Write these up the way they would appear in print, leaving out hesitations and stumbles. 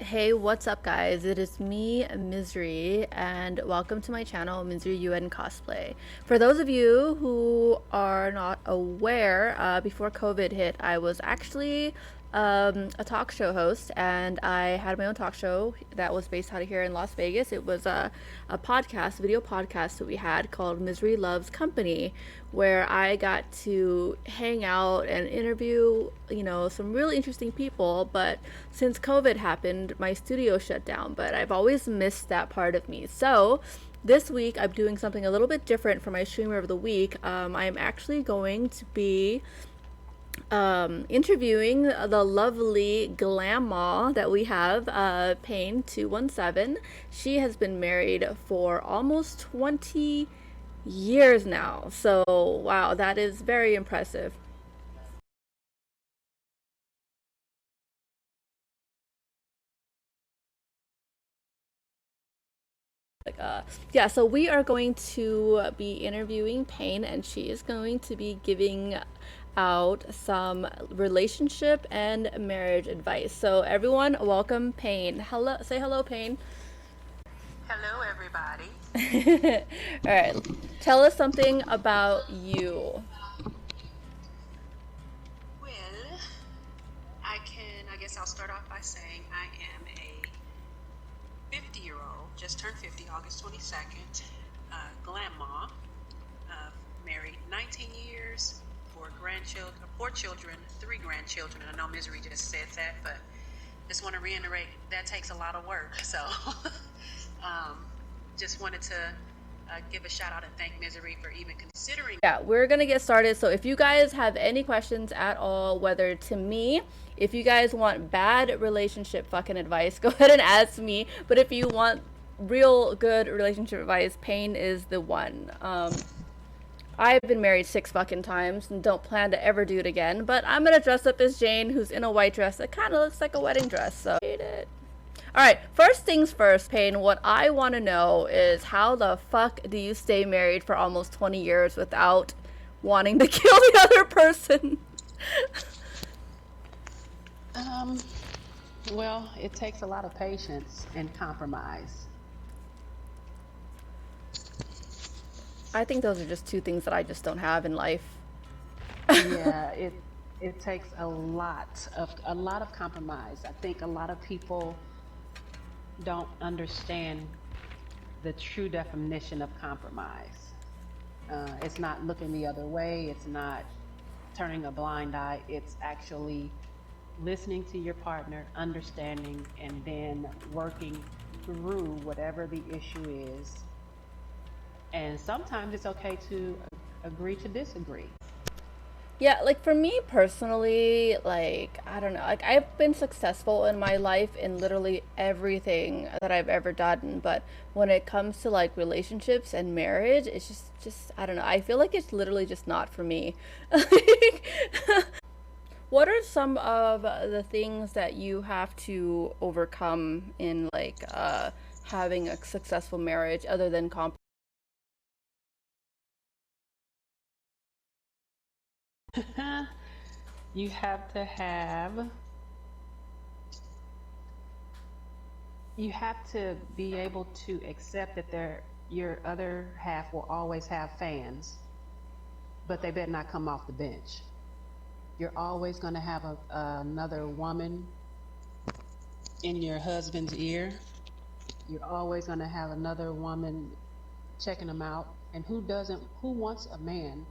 Hey, what's up, guys? It is me, Misery, and welcome to my channel, Misery UN Cosplay. For those of you who are not aware, before COVID hit, I was actually a talk show host, and I had my own talk show that was based out of here in Las Vegas. It was a podcast, video podcast that we had called Misery Loves Company, where I got to hang out and interview, some really interesting people. But since COVID happened, my studio shut down, but I've always missed that part of me. So this week, I'm doing something a little bit different for my streamer of the week. I'm actually going to be interviewing the lovely Glamma that we have, Pain217. She has been married for almost 20 years now. So, wow, that is very impressive. Like, yeah, so we are going to be interviewing Pain, and she is going to be giving out some relationship and marriage advice. So, everyone, welcome Pain. Hello, say hello, Pain. Hello, everybody. All right, tell us something about you. Well, I guess I'll start off by saying I am a 50-year-old, just turned 50 August 22nd, grandma, married 19 years, four children, three grandchildren. I know Misery just said that, but just want to reiterate that takes a lot of work. So just wanted to give a shout out and thank Misery for even considering. Yeah, we're gonna get started. So if you guys have any questions at all, whether to me, if you guys want bad relationship fucking advice, go ahead and ask me. But if you want real good relationship advice, Pain is the one. I've been married 6 fucking times and don't plan to ever do it again. But I'm gonna dress up as Jane, who's in a white dress that kind of looks like a wedding dress. So hate it. All right, first things first, Pain. What I want to know is how the fuck do you stay married for almost 20 years without wanting to kill the other person? Um, well, it takes a lot of patience and compromise. I think those are just two things that I just don't have in life. Yeah, it takes a lot of compromise. I think a lot of people don't understand the true definition of compromise. It's not looking the other way. It's not turning a blind eye. It's actually listening to your partner, understanding, and then working through whatever the issue is. And sometimes it's okay to agree to disagree. Yeah, like for me personally, like I don't know, like I've been successful in my life in literally everything that I've ever done, but when it comes to like relationships and marriage, it's just I don't know. I feel like it's literally just not for me. What are some of the things that you have to overcome in like having a successful marriage other than You have to have, you have to be able to accept that your other half will always have fans, but they better not come off the bench. You're always going to have another woman in your husband's ear. You're always going to have another woman checking them out. And who wants a man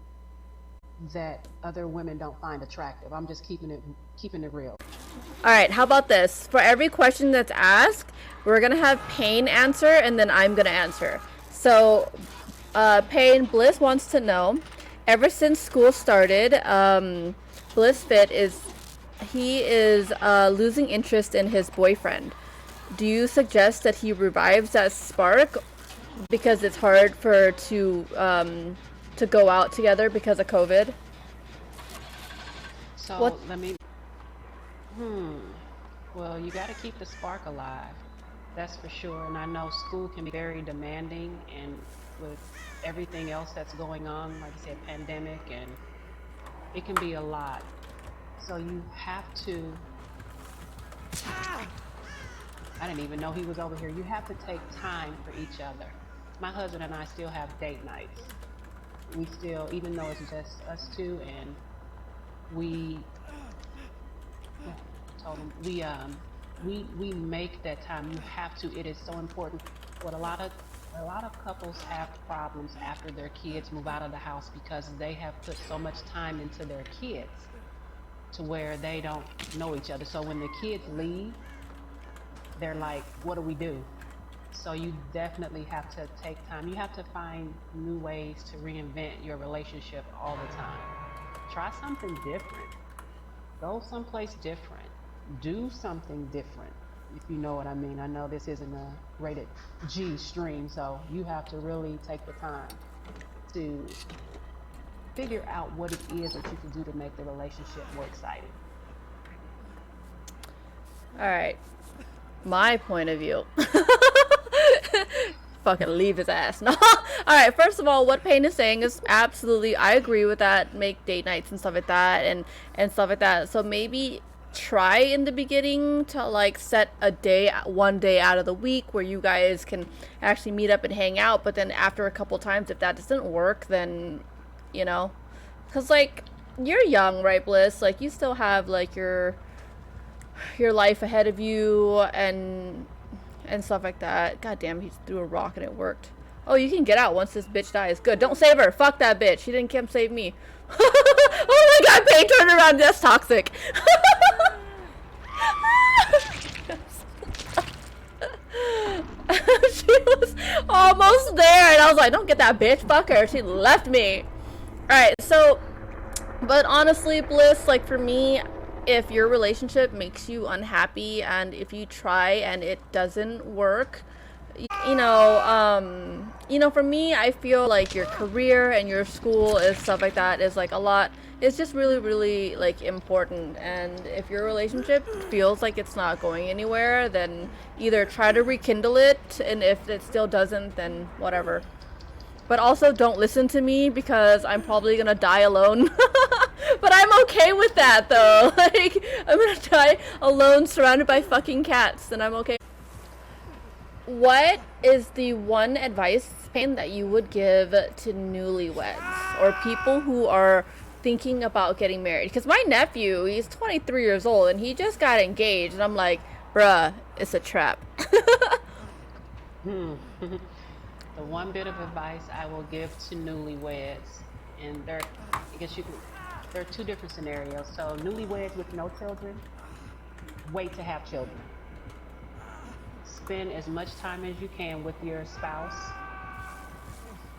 that other women don't find attractive? I'm just keeping it real. All right, how about this? For every question that's asked, we're gonna have Pain answer, and then I'm gonna answer. So, Pain Bliss wants to know. Ever since school started, Bliss Fit is losing interest in his boyfriend. Do you suggest that he revives that spark because it's hard for to go out together because of COVID? What? So let me, hmm, well, you got to keep the spark alive. That's for sure. And I know school can be very demanding, and with everything else that's going on, like I said, pandemic, and it can be a lot. So you have to I didn't even know he was over here. You have to take time for each other. My husband and I still have date nights. We still, even though it's just us two, and we told him we make that time. You have to. It is so important. What a lot of couples have problems after their kids move out of the house because they have put so much time into their kids to where they don't know each other. So when the kids leave, they're like, what do we do? So you definitely have to take time. You have to find new ways to reinvent your relationship all the time. Try something different. Go someplace different. Do something different, if you know what I mean. I know this isn't a rated G stream, so you have to really take the time to figure out what it is that you can do to make the relationship more exciting. All right, my point of view. Fucking leave his ass. No. All right, first of all, what Payne is saying is absolutely, I agree with that. Make date nights and stuff like that, and stuff like that. So maybe try in the beginning to like set a day, one day out of the week where you guys can actually meet up and hang out. But then after a couple times, if that doesn't work, then, you know, because like you're young, right, Bliss? Like you still have like your life ahead of you and stuff like that. God damn, he threw a rock and it worked. Oh, you can get out once this bitch dies. Good. Don't save her. Fuck that bitch. She didn't come save me. Oh my god, Payne turned around. That's toxic. She was almost there and I was like, don't get that bitch. Fuck her. She left me. Alright, so, but honestly, Bliss, like for me, if your relationship makes you unhappy and if you try and it doesn't work, you know, for me, I feel like your career and your school and stuff like that is like a lot. It's just really, really like important. And if your relationship feels like it's not going anywhere, then either try to rekindle it, and if it still doesn't, then whatever. But also don't listen to me because I'm probably gonna die alone. But I'm okay with that though. Like, I'm gonna die alone surrounded by fucking cats and I'm okay. What is the one advice, Payne, that you would give to newlyweds or people who are thinking about getting married? Because my nephew, he's 23 years old and he just got engaged and I'm like, bruh, it's a trap. The one bit of advice I will give to newlyweds, and there are two different scenarios. So newlyweds with no children, wait to have children. Spend as much time as you can with your spouse.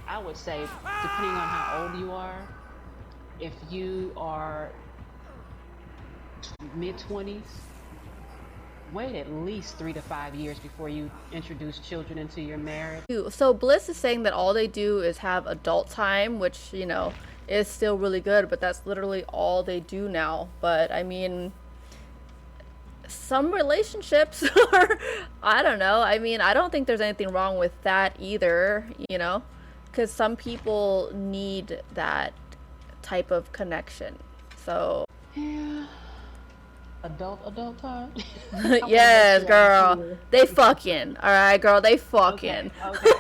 I would say, depending on how old you are, if you are mid-20s, wait at least 3 to 5 years before you introduce children into your marriage. So Bliss is saying that all they do is have adult time, which, you know, is still really good, but that's literally all they do now. But I mean, some relationships are, I don't know. I mean, I don't think there's anything wrong with that either, you know, because some people need that type of connection. So Yeah. Adult time? yes, girl, they fucking, all right, girl, they fucking. Okay.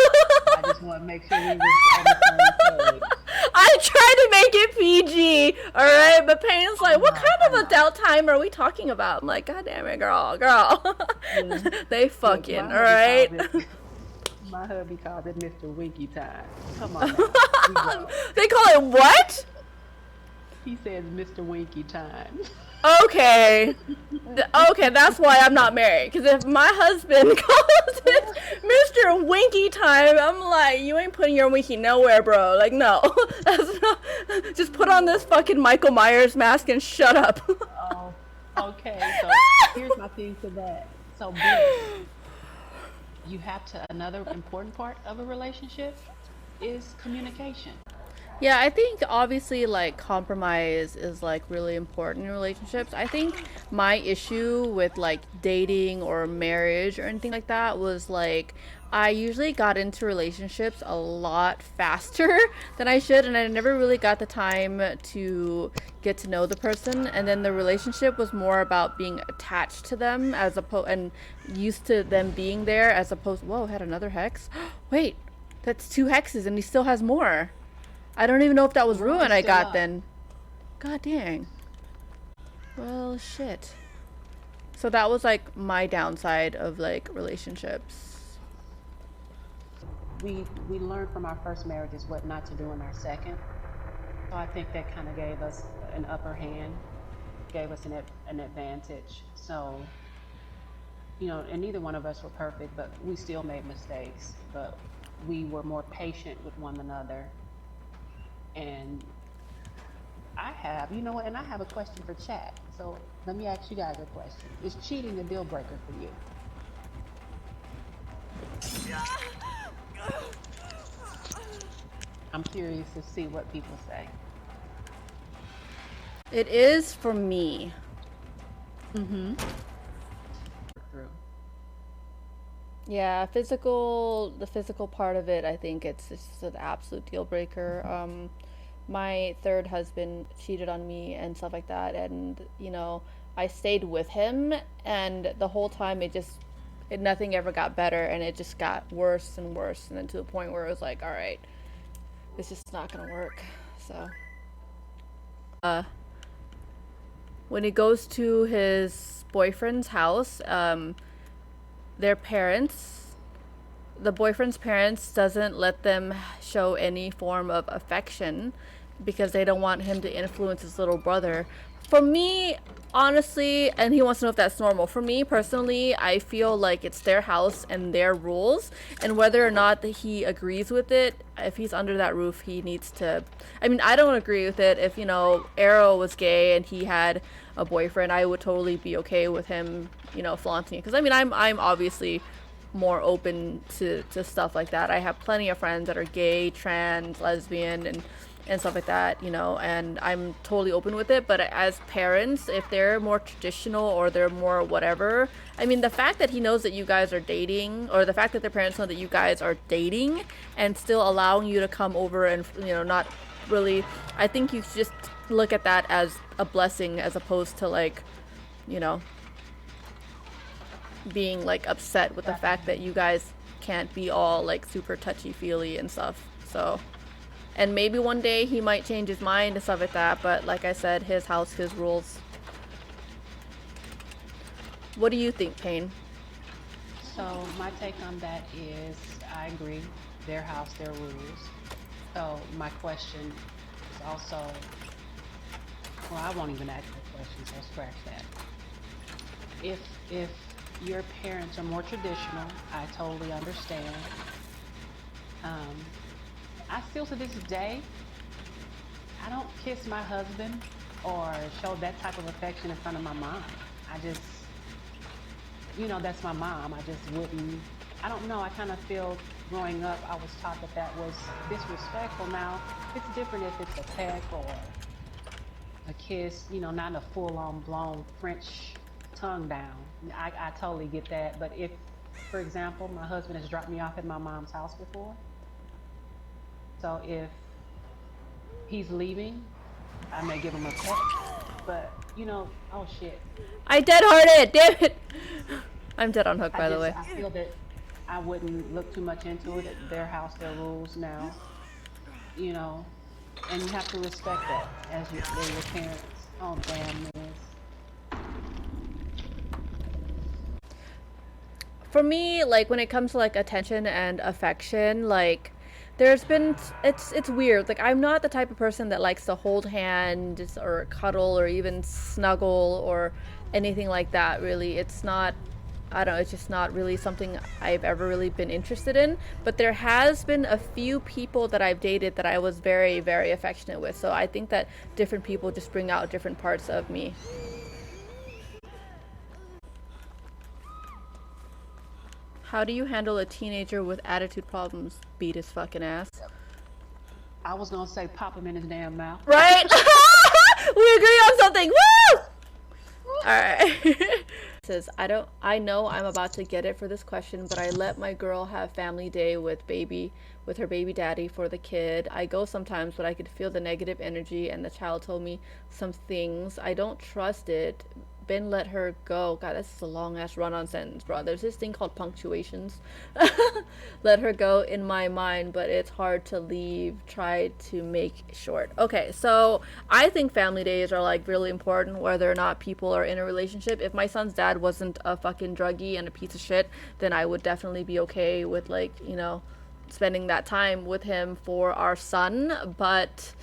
I just want to make sure we was on the same page. I tried to make it PG, all right, but Payne's like, what kind of adult time are we talking about? I'm like, god damn it, girl. They fucking, all right. My hubby calls it Mr. Winky time. Come on now. They call it what? He says Mr. Winky time. Okay. Okay, that's why I'm not married. Because if my husband calls it Mr. Winky time, I'm like, you ain't putting your winky nowhere, bro. Like, no. That's not. Just put on this fucking Michael Myers mask and shut up. Oh, okay. So here's my thing to that. So, Bliss, you have to, another important part of a relationship is communication. Yeah, I think obviously like compromise is like really important in relationships. I think my issue with like dating or marriage or anything like that was like I usually got into relationships a lot faster than I should, and I never really got the time to get to know the person. And then the relationship was more about being attached to them as opposed and used to them being there as opposed. Whoa, had another hex. Wait, that's 2 hexes, and he still has more. I don't even know if that was Roy's ruin I still got up. then. God dang. Well, shit. So that was like my downside of like relationships. We learned from our first marriages what not to do in our second. So I think that kind of gave us an upper hand, gave us an advantage. So, you know, and neither one of us were perfect, but we still made mistakes. But we were more patient with one another. And you know what, and I have a question for chat. So let me ask you guys a question. Is cheating a deal breaker for you? I'm curious to see what people say. It is for me. Mm-hmm. Through. Yeah, the physical part of it, I think it's just an absolute deal breaker. My third husband cheated on me and stuff like that, and I stayed with him, and the whole time nothing ever got better, and it just got worse and worse, and then to the point where it was like, all right, it's just not gonna work. So, when he goes to his boyfriend's house, their parents, the boyfriend's parents doesn't let them show any form of affection because they don't want him to influence his little brother. For me, honestly, and he wants to know if that's normal. For me personally, I feel like it's their house and their rules, and whether or not he agrees with it, if he's under that roof, he needs to. I mean, I don't agree with it. If Arrow was gay and he had a boyfriend, I would totally be okay with him, flaunting it. Because I mean, I'm obviously more open to stuff like that. I have plenty of friends that are gay, trans, lesbian, and stuff like that, and I'm totally open with it. But as parents, if they're more traditional or they're more whatever, I mean, the fact that he knows that you guys are dating, or the fact that their parents know that you guys are dating and still allowing you to come over and, not really, I think you should just look at that as a blessing as opposed to like, being like upset with the fact that you guys can't be all like super touchy-feely and stuff. So, and maybe one day he might change his mind and stuff like that, but like I said, his house, his rules. What do you think, Payne? So my take on that is I agree, their house, their rules. So my question is also, well, I won't even ask the question, so scratch that. If your parents are more traditional, I totally understand. I still to this day, I don't kiss my husband or show that type of affection in front of my mom. I just, that's my mom. I just wouldn't, I don't know, I kind of feel growing up, I was taught that was disrespectful. Now, it's different if it's a peck or a kiss, not a full-on blown French tongue down. I totally get that. But if, for example, my husband has dropped me off at my mom's house before, so if he's leaving, I may give him a peck. But, oh shit. I dead-hearted, damn it! I'm dead on hook, by the way. I feel that I wouldn't look too much into it. Their house, their rules now, and you have to respect that as they're your parents. Oh, damn, Miss. For me, like when it comes to like attention and affection, like it's weird. Like I'm not the type of person that likes to hold hands or cuddle or even snuggle or anything like that, really. It's not, I don't know, it's just not really something I've ever really been interested in. But there has been a few people that I've dated that I was very, very affectionate with. So I think that different people just bring out different parts of me. How do you handle a teenager with attitude problems? Beat his fucking ass. I was gonna say pop him in his damn mouth. Right? We agree on something. Woo! Alright. Says, I know I'm about to get it for this question, but I let my girl have family day with her baby daddy for the kid. I go sometimes, but I could feel the negative energy, and the child told me some things. I don't trust it. Ben let her go. God, that's a long ass run on sentence, bro. There's this thing called punctuations. Let her go in my mind, but it's hard to leave. Try to make short. Okay, so I think family days are like really important whether or not people are in a relationship. If my son's dad wasn't a fucking druggie and a piece of shit, then I would definitely be okay with, like, you know, spending that time with him for our son. But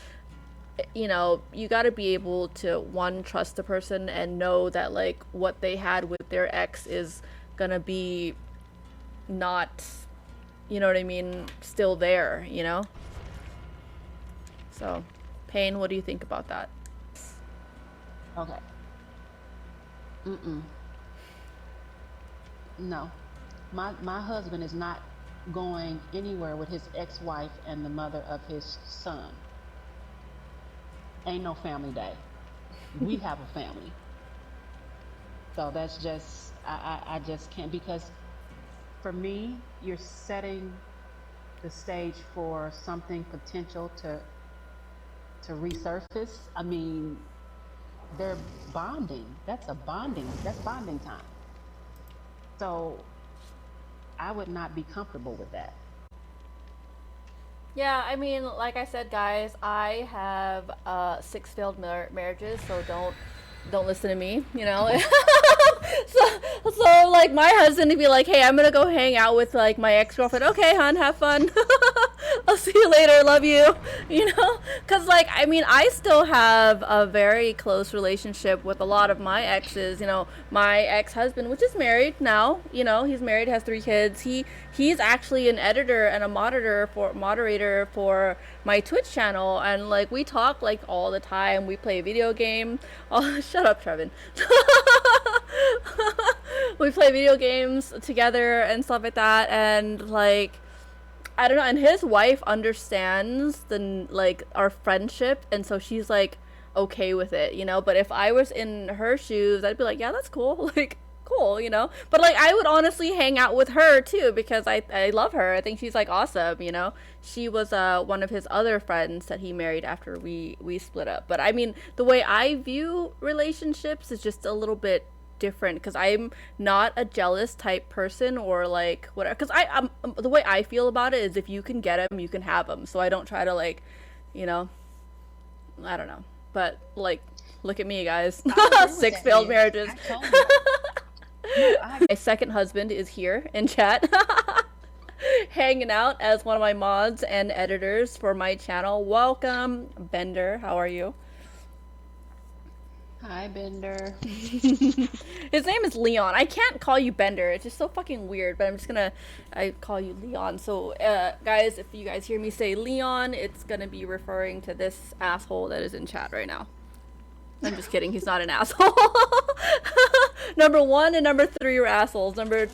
you know, you got to be able to, one, trust the person and know that, like, what they had with their ex is gonna be not, you know what I mean, still there, you know? So, Payne, what do you think about that? Okay. No. My husband is not going anywhere with his ex-wife and the mother of his son. Ain't no family day. We have a family. So that's just, I just can't, because for me, you're setting the stage for something potential to resurface. I mean, they're bonding. That's bonding time. So I would not be comfortable with that. Yeah, I mean, like I said, guys, I have 6 failed marriages, so don't listen to me, you know. so like my husband would be like, hey, I'm gonna go hang out with like my ex-girlfriend. Okay, hon, have fun. I'll see you later, love you. You know, because like, I mean, I still have a very close relationship with a lot of my exes. You know, my ex-husband, which is married now, you know, he's married, has 3 kids. He's actually an editor and a moderator for my Twitch channel, and like we talk like all the time. We play a video game. Oh, shut up, Trevin. We play video games together and stuff like that, and like, I don't know, and his wife understands like our friendship, and so she's like okay with it, you know. But if I was in her shoes, I'd be like, yeah, that's cool. Like, cool, you know. But like, I would honestly hang out with her too, because I love her. I think she's like awesome, you know. She was one of his other friends that he married after we split up. But I mean, the way I view relationships is just a little bit different, because I'm not a jealous type person or like whatever, because I'm the way I feel about it is if you can get them, you can have them. So I don't try to, like, you know, I don't know. But like, look at me, guys. 6 failed marriages. My second husband is here in chat. Hanging out as one of my mods and editors for my channel. Welcome, Bender. How are you? Hi, Bender. His name is Leon. I can't call you Bender. It's just so fucking weird, but I'm just gonna call you Leon. So, guys, if you guys hear me say Leon, it's gonna be referring to this asshole that is in chat right now. I'm just kidding. He's not an asshole. Number 1 and number 3 were assholes. Number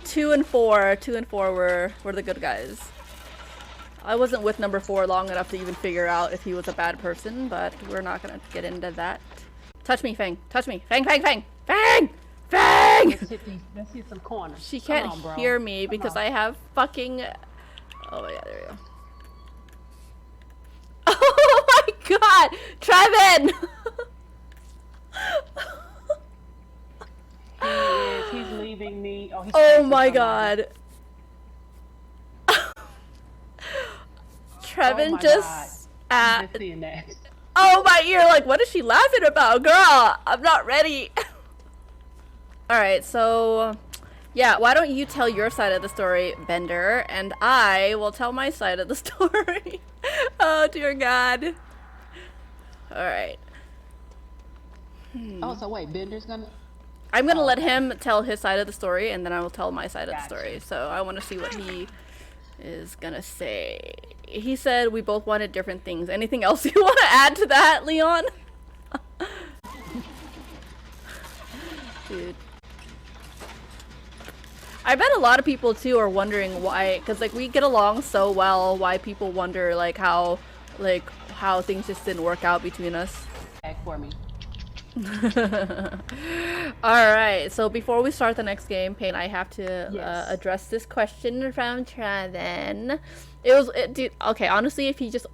2 and 4 were the good guys. I wasn't with number 4 long enough to even figure out if he was a bad person, but we're not gonna get into that. Touch me, Fang. Touch me. Fang, Fang, Fang. Fang! Fang! Let's hit some corners. She can't hear me because I have fucking... Oh my god, there we go. Oh my god! Trevin! He's leaving me. Oh, oh my god. Trevin just... I'm just seeing that. Oh my ear, like, what is she laughing about? Girl, I'm not ready. Alright, so, yeah, why don't you tell your side of the story, Bender, and I will tell my side of the story. Oh, dear God. Alright. Oh, so wait, Bender's gonna... I'm gonna let him tell his side of the story, and then I will tell my side of the story. So I want to see what he is gonna say. He said we both wanted different things. Anything else you want to add to that, Leon? Dude. I bet a lot of people too are wondering why, because like we get along so well, why people wonder like how things just didn't work out between us. Back for me. All right. So before we start the next game, Payne, I have to Yes. address this question from Traven. Dude. Okay, honestly, if he just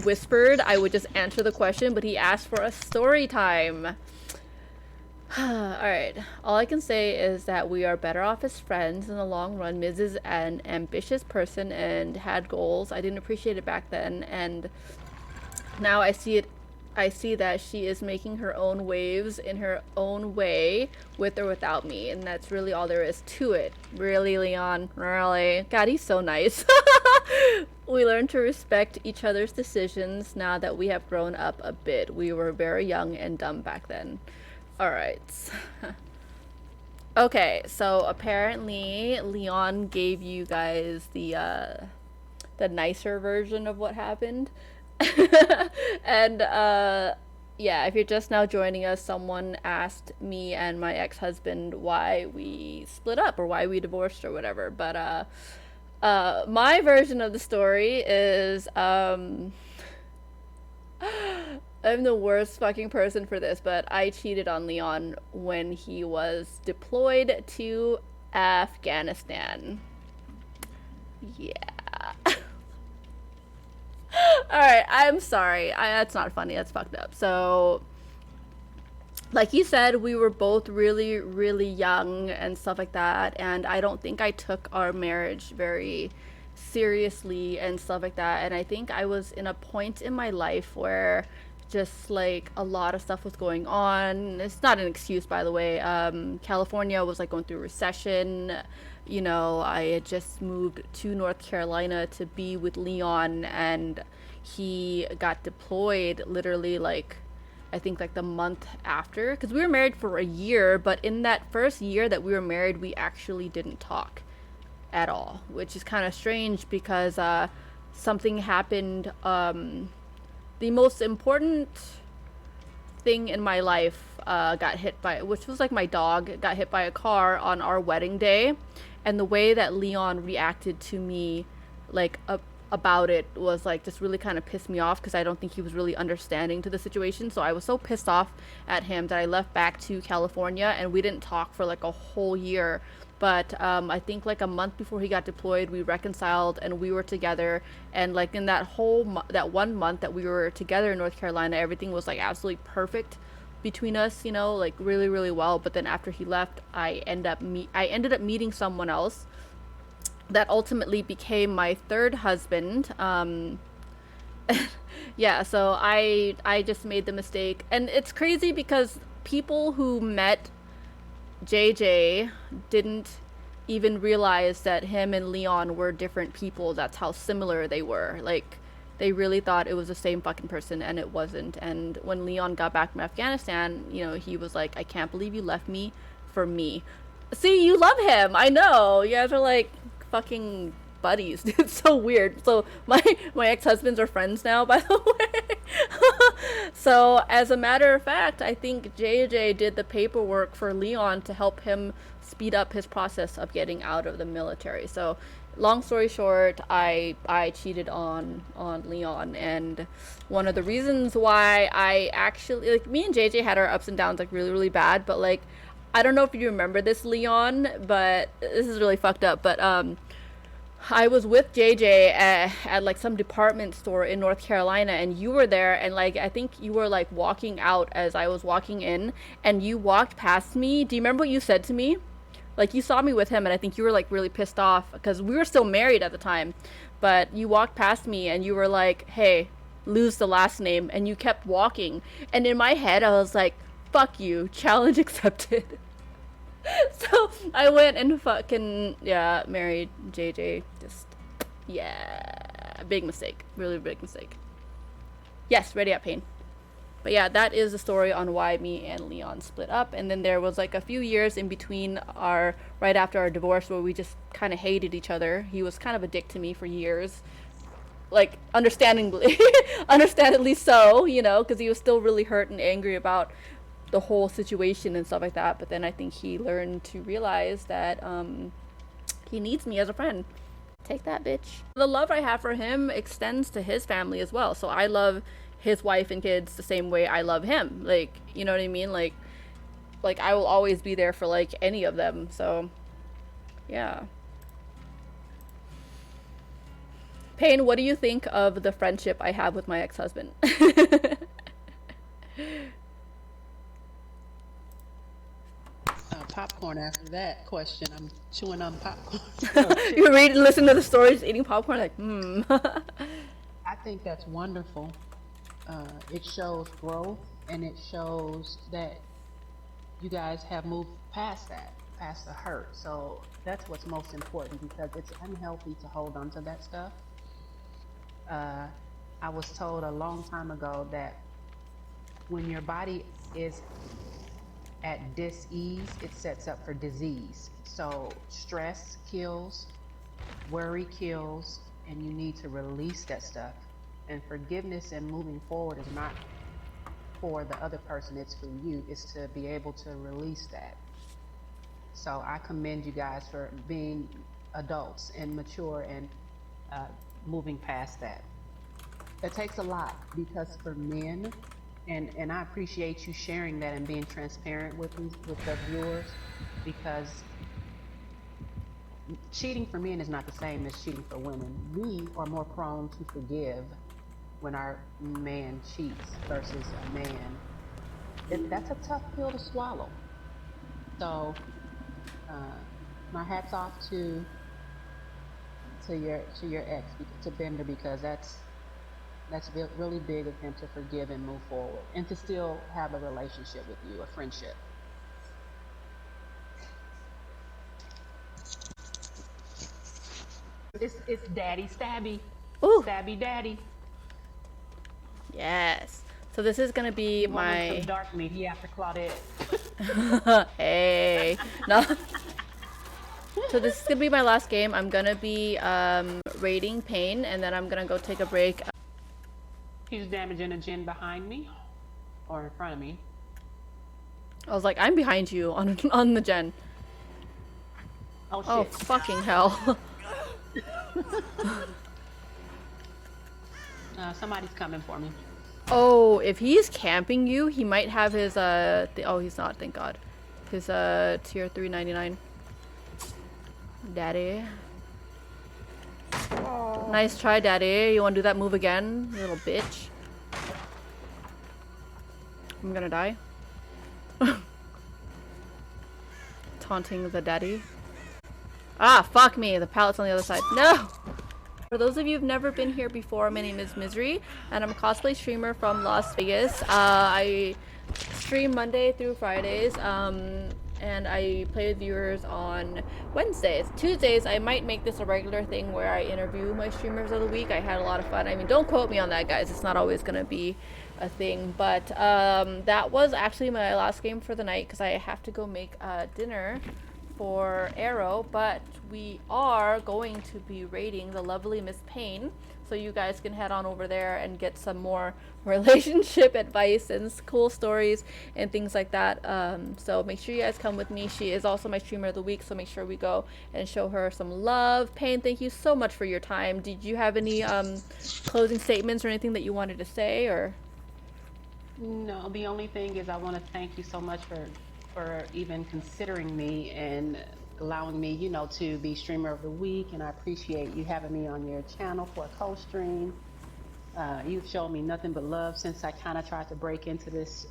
whispered, I would just answer the question. But he asked for a story time. All right. All I can say is that we are better off as friends in the long run. Miz is an ambitious person and had goals. I didn't appreciate it back then, and now I see it. I see that she is making her own waves in her own way, with or without me, and that's really all there is to it. Really, Leon, really. God, he's so nice. We learn to respect each other's decisions now that we have grown up a bit. We were very young and dumb back then. All right. Okay, so apparently Leon gave you guys the nicer version of what happened. And yeah, if you're just now joining us, someone asked me and my ex-husband why we split up or why we divorced or whatever. But my version of the story is I'm the worst fucking person for this, but I cheated on Leon when he was deployed to Afghanistan. Yeah. Alright, I'm sorry. That's not funny. That's fucked up. So, like you said, we were both really, really young and stuff like that. And I don't think I took our marriage very seriously and stuff like that. And I think I was in a point in my life where just like a lot of stuff was going on. It's not an excuse, by the way. California was like going through recession. You know, I had just moved to North Carolina to be with Leon, and he got deployed literally like I think like the month after, because we were married for a year, but in that first year that we were married, we actually didn't talk at all, which is kind of strange because something happened. The most important thing in my life got hit by, which was like my dog got hit by a car on our wedding day, and the way that Leon reacted to me, like about it, was like just really kind of pissed me off because I don't think he was really understanding to the situation. So I was so pissed off at him that I left back to California, and we didn't talk for like a whole year. But I think like a month before he got deployed, we reconciled and we were together. And like in that whole that 1 month that we were together in North Carolina, everything was like absolutely perfect between us, you know, like really, really well. But then after he left, I ended up meeting someone else that ultimately became my third husband. Yeah, so I just made the mistake, and it's crazy because people who met JJ didn't even realize that him and Leon were different people. That's how similar they were. Like, they really thought it was the same fucking person, and it wasn't. And when Leon got back from Afghanistan, you know, he was like, I can't believe you left me for me. See, you love him. I know. You guys are like fucking buddies. It's so weird. So my ex-husbands are friends now, by the way. So as a matter of fact, I think JJ did the paperwork for Leon to help him speed up his process of getting out of the military. So long story short, I cheated on Leon, and one of the reasons why I actually, like, me and JJ had our ups and downs like really, really bad, but like I don't know if you remember this, Leon, but this is really fucked up, but I was with JJ at like some department store in North Carolina, and you were there, and like I think you were like walking out as I was walking in, and you walked past me. Do you remember what you said to me? Like, you saw me with him, and I think you were like really pissed off because we were still married at the time. But you walked past me and you were like, "Hey, lose the last name," and you kept walking. And in my head, I was like, "Fuck you, challenge accepted." So I went and fucking, yeah, married JJ. Just, yeah, big mistake, really big mistake. Yes, ready up, Pain. But yeah, that is the story on why me and Leon split up. And then there was like a few years in between right after our divorce, where we just kind of hated each other. He was kind of a dick to me for years, like understandably, understandably so, you know, because he was still really hurt and angry about the whole situation and stuff like that. But then I think he learned to realize that he needs me as a friend. Take that, bitch. The love I have for him extends to his family as well. So I love his wife and kids the same way I love him. Like, you know what I mean? Like I will always be there for like any of them. So, yeah. Payne, what do you think of the friendship I have with my ex-husband? Popcorn after that question. I'm chewing on popcorn. You read and listen to the stories, eating popcorn, like, I think that's wonderful. It shows growth, and it shows that you guys have moved past that, past the hurt. So that's what's most important, because it's unhealthy to hold on to that stuff. I was told a long time ago that when your body is at dis-ease, it sets up for disease. So stress kills, worry kills, and you need to release that stuff. And forgiveness and moving forward is not for the other person, it's for you. It's to be able to release that. So I commend you guys for being adults and mature and moving past that. It takes a lot, because for men, and I appreciate you sharing that and being transparent with me, with the viewers, because cheating for men is not the same as cheating for women. We are more prone to forgive when our man cheats versus a man. That's a tough pill to swallow. So my hat's off to your ex, to Bender, because that's really big of him to forgive and move forward, and to still have a relationship with you, a friendship. It's Daddy Stabby. Ooh. Stabby Daddy. Yes. So this is gonna be my dark meat. He after Claudette. hey. No. So this is gonna be my last game. I'm gonna be raiding Payne, and then I'm gonna go take a break. He's damaging a gen behind me, or in front of me. I was like, I'm behind you on the gen. Oh shit. Oh fucking hell. Somebody's coming for me. Oh, if he's camping you, he might have his oh, he's not, thank God. His tier 399. Daddy. Oh. Nice try, Daddy. You want to do that move again, you little bitch? I'm gonna die. Taunting the daddy. Ah, fuck me. The pallet's on the other side. No! For those of you who've never been here before, my name is Misery, and I'm a cosplay streamer from Las Vegas. I stream Monday through Fridays, and I play with viewers on Wednesdays. Tuesdays, I might make this a regular thing where I interview my streamers of the week. I had a lot of fun. I mean, don't quote me on that, guys. It's not always going to be a thing, but that was actually my last game for the night, because I have to go make dinner for Arrow, but we are going to be raiding the lovely Miss Payne, so you guys can head on over there and get some more relationship advice and cool stories and things like that. So make sure you guys come with me. She is also my streamer of the week, so make sure we go and show her some love. Payne, thank you so much for your time. Did you have any closing statements or anything that you wanted to say? Or no, the only thing is I want to thank you so much for even considering me and allowing me, you know, to be streamer of the week, and I appreciate you having me on your channel for a co-stream. You've shown me nothing but love since I kind of tried to break into this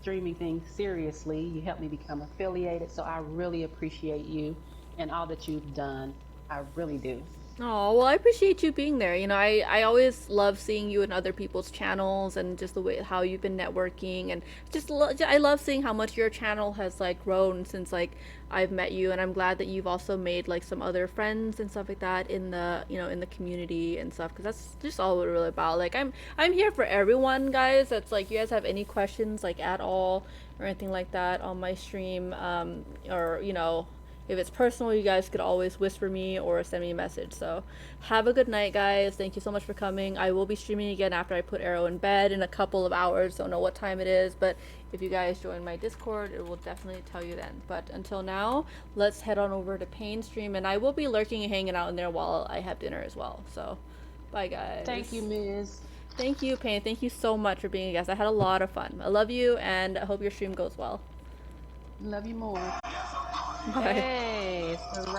streaming thing seriously. You helped me become affiliated, so I really appreciate you and all that you've done. I really do. oh, well, I appreciate you being there. You know, I always love seeing you in other people's channels, and just the way how you've been networking, and just I love seeing how much your channel has like grown since like I've met you, and I'm glad that you've also made like some other friends and stuff like that in the, you know, in the community and stuff, because that's just all we're really about. Like I'm here for everyone, guys. That's like, you guys have any questions like at all or anything like that on my stream, or you know, if it's personal, you guys could always whisper me or send me a message. So have a good night, guys. Thank you so much for coming. I will be streaming again after I put Arrow in bed in a couple of hours. Don't know what time it is, but if you guys join my Discord, it will definitely tell you then. But until now, let's head on over to Payne's stream, and I will be lurking and hanging out in there while I have dinner as well. So bye, guys. Thank you, Ms. Thank you, Payne. Thank you so much for being a guest. I had a lot of fun. I love you, and I hope your stream goes well. Love you more. Bye. Hey, so right.